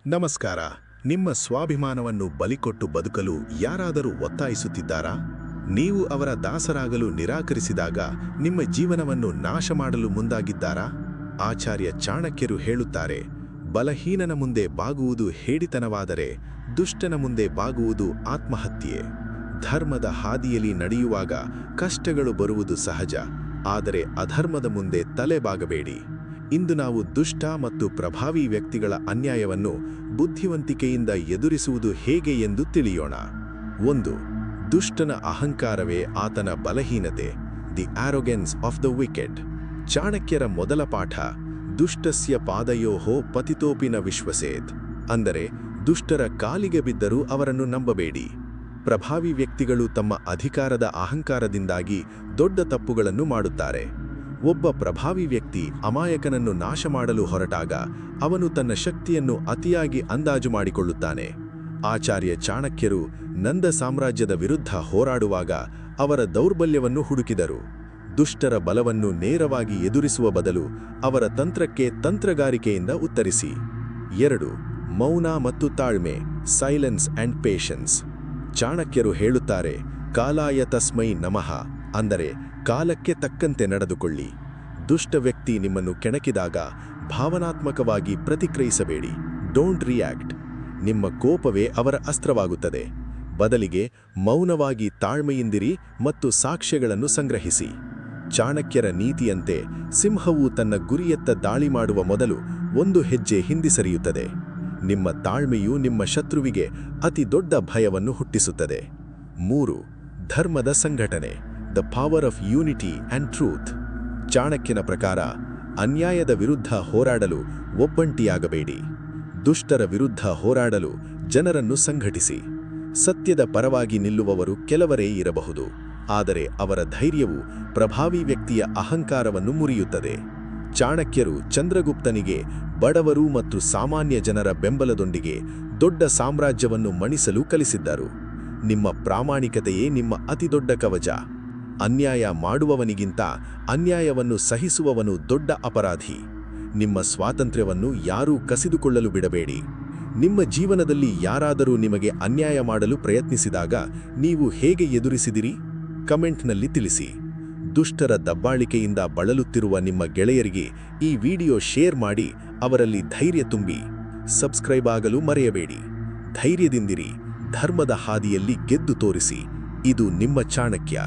ನಮಸ್ಕಾರ. ನಿಮ್ಮ ಸ್ವಾಭಿಮಾನವನ್ನು ಬಲಿಕೊಟ್ಟು ಬದುಕಲು ಯಾರಾದರೂ ಒತ್ತಾಯಿಸುತ್ತಿದ್ದಾರಾ? ನೀವು ಅವರ ದಾಸರಾಗಲು ನಿರಾಕರಿಸಿದಾಗ ನಿಮ್ಮ ಜೀವನವನ್ನು ನಾಶ ಮಾಡಲು ಮುಂದಾಗಿದ್ದಾರಾ? ಆಚಾರ್ಯ ಚಾಣಕ್ಯರು ಹೇಳುತ್ತಾರೆ, ಬಲಹೀನನ ಮುಂದೆ ಬಾಗುವುದು ಹೇಡಿತನವಾದರೆ ದುಷ್ಟನ ಮುಂದೆ ಬಾಗುವುದು ಆತ್ಮಹತ್ಯೆ. ಧರ್ಮದ ಹಾದಿಯಲ್ಲಿ ನಡೆಯುವಾಗ ಕಷ್ಟಗಳು ಬರುವುದು ಸಹಜ, ಆದರೆ ಅಧರ್ಮದ ಮುಂದೆ ತಲೆಬಾಗಬೇಡಿ. ಇಂದು ನಾವು ದುಷ್ಟ ಮತ್ತು ಪ್ರಭಾವಿ ವ್ಯಕ್ತಿಗಳ ಅನ್ಯಾಯವನ್ನು ಬುದ್ಧಿವಂತಿಕೆಯಿಂದ ಎದುರಿಸುವುದು ಹೇಗೆ ಎಂದು ತಿಳಿಯೋಣ. 1. ದುಷ್ಟನ ಅಹಂಕಾರವೇ ಆತನ ಬಲಹೀನತೆ. The arrogance of the wicked. ಚಾಣಕ್ಯರ ಮೊದಲ ಪಾಠ, ದುಷ್ಟಸ್ಯ ಪಾದಯೋಹೋ ಪತಿತೋಪಿ ನ ವಿಶ್ವಸೇತ್. ಅಂದರೆ ದುಷ್ಟರ ಕಾಲಿಗೆ ಬಿದ್ದರೂ ಅವರನ್ನು ನಂಬಬೇಡಿ. ಪ್ರಭಾವಿ ವ್ಯಕ್ತಿಗಳು ತಮ್ಮ ಅಧಿಕಾರದ ಅಹಂಕಾರದಿಂದಾಗಿ ದೊಡ್ಡ ತಪ್ಪುಗಳನ್ನು ಮಾಡುತ್ತಾರೆ. ಒಬ್ಬ ಪ್ರಭಾವಿ ವ್ಯಕ್ತಿ ಅಮಾಯಕನನ್ನು ನಾಶ ಮಾಡಲು ಹೊರಟಾಗ ಅವನು ತನ್ನ ಶಕ್ತಿಯನ್ನು ಅತಿಯಾಗಿ ಅಂದಾಜು ಮಾಡಿಕೊಳ್ಳುತ್ತಾನೆ. ಆಚಾರ್ಯ ಚಾಣಕ್ಯರು ನಂದ ಸಾಮ್ರಾಜ್ಯದ ವಿರುದ್ಧ ಹೋರಾಡುವಾಗ ಅವರ ದೌರ್ಬಲ್ಯವನ್ನು ಹುಡುಕಿದರು. ದುಷ್ಟರ ಬಲವನ್ನು ನೇರವಾಗಿ ಎದುರಿಸುವ ಬದಲು ಅವರ ತಂತ್ರಕ್ಕೆ ತಂತ್ರಗಾರಿಕೆಯಿಂದ ಉತ್ತರಿಸಿ. 2. ಮೌನ ಮತ್ತು ತಾಳ್ಮೆ. Silence and patience. ಚಾಣಕ್ಯರು ಹೇಳುತ್ತಾರೆ, ಕಾಲಾಯ ತಸ್ಮೈ ನಮಃ. ಅಂದರೆ ಕಾಲಕ್ಕೆ ತಕ್ಕಂತೆ ನಡೆದುಕೊಳ್ಳಿ. ದುಷ್ಟ ವ್ಯಕ್ತಿ ನಿಮ್ಮನ್ನು ಕೆಣಕಿದಾಗ ಭಾವನಾತ್ಮಕವಾಗಿ ಪ್ರತಿಕ್ರಿಯಿಸಬೇಡಿ. Don't react. ನಿಮ್ಮ ಕೋಪವೇ ಅವರ ಅಸ್ತ್ರವಾಗುತ್ತದೆ. ಬದಲಿಗೆ ಮೌನವಾಗಿ ತಾಳ್ಮೆಯಿಂದಿರಿ ಮತ್ತು ಸಾಕ್ಷ್ಯಗಳನ್ನು ಸಂಗ್ರಹಿಸಿ. ಚಾಣಕ್ಯರ ನೀತಿಯಂತೆ ಸಿಂಹವು ತನ್ನ ಗುರಿಯತ್ತ ದಾಳಿ ಮಾಡುವ ಮೊದಲು ಒಂದು ಹೆಜ್ಜೆ ಹಿಂದೆ ಸರಿಯುತ್ತದೆ. ನಿಮ್ಮ ತಾಳ್ಮೆಯು ನಿಮ್ಮ ಶತ್ರುವಿಗೆ ಅತಿ ದೊಡ್ಡ ಭಯವನ್ನು ಹುಟ್ಟಿಸುತ್ತದೆ. 3. ಧರ್ಮದ ಸಂಘಟನೆ. The power of unity and truth. ಚಾಣಕ್ಯನ ಪ್ರಕಾರ ಅನ್ಯಾಯದ ವಿರುದ್ಧ ಹೋರಾಡಲು ಒಬ್ಬಂಟಿಯಾಗಬೇಡಿ. ದುಷ್ಟರ ವಿರುದ್ಧ ಹೋರಾಡಲು ಜನರನ್ನು ಸಂಘಟಿಸಿ. ಸತ್ಯದ ಪರವಾಗಿ ನಿಲ್ಲುವವರು ಕೆಲವರೇ ಇರಬಹುದು, ಆದರೆ ಅವರ ಧೈರ್ಯವು ಪ್ರಭಾವಿ ವ್ಯಕ್ತಿಯ ಅಹಂಕಾರವನ್ನು ಮುರಿಯುತ್ತದೆ. ಚಾಣಕ್ಯರು ಚಂದ್ರಗುಪ್ತನಿಗೆ ಬಡವರು ಮತ್ತು ಸಾಮಾನ್ಯ ಜನರ ಬೆಂಬಲದೊಂದಿಗೆ ದೊಡ್ಡ ಸಾಮ್ರಾಜ್ಯವನ್ನು ಮಣಿಸಲು ಕಲಿಸಿದ್ದರು. ನಿಮ್ಮ ಪ್ರಾಮಾಣಿಕತೆಯೇ ನಿಮ್ಮ ಅತಿದೊಡ್ಡ ಕವಚ. ಅನ್ಯಾಯ ಮಾಡುವವನಿಗಿಂತ ಅನ್ಯಾಯವನ್ನು ಸಹಿಸುವವನು ದೊಡ್ಡ ಅಪರಾಧಿ. ನಿಮ್ಮ ಸ್ವಾತಂತ್ರ್ಯವನ್ನು ಯಾರೂ ಕಸಿದುಕೊಳ್ಳಲು ಬಿಡಬೇಡಿ. ನಿಮ್ಮ ಜೀವನದಲ್ಲಿ ಯಾರಾದರೂ ನಿಮಗೆ ಅನ್ಯಾಯ ಮಾಡಲು ಪ್ರಯತ್ನಿಸಿದಾಗ ನೀವು ಹೇಗೆ ಎದುರಿಸಿದಿರಿ? ಕಮೆಂಟ್ನಲ್ಲಿ ತಿಳಿಸಿ. ದುಷ್ಟರ ದಬ್ಬಾಳಿಕೆಯಿಂದ ಬಳಲುತ್ತಿರುವ ನಿಮ್ಮ ಗೆಳೆಯರಿಗೆ ಈ ವಿಡಿಯೋ ಶೇರ್ ಮಾಡಿ ಅವರಲ್ಲಿ ಧೈರ್ಯ ತುಂಬಿ. ಸಬ್ಸ್ಕ್ರೈಬ್ ಆಗಲು ಮರೆಯಬೇಡಿ. ಧೈರ್ಯದಿಂದಿರಿ. ಧರ್ಮದ ಹಾದಿಯಲ್ಲಿ ಗೆದ್ದು ತೋರಿಸಿ. ಇದು ನಿಮ್ಮ ಚಾಣಕ್ಯ.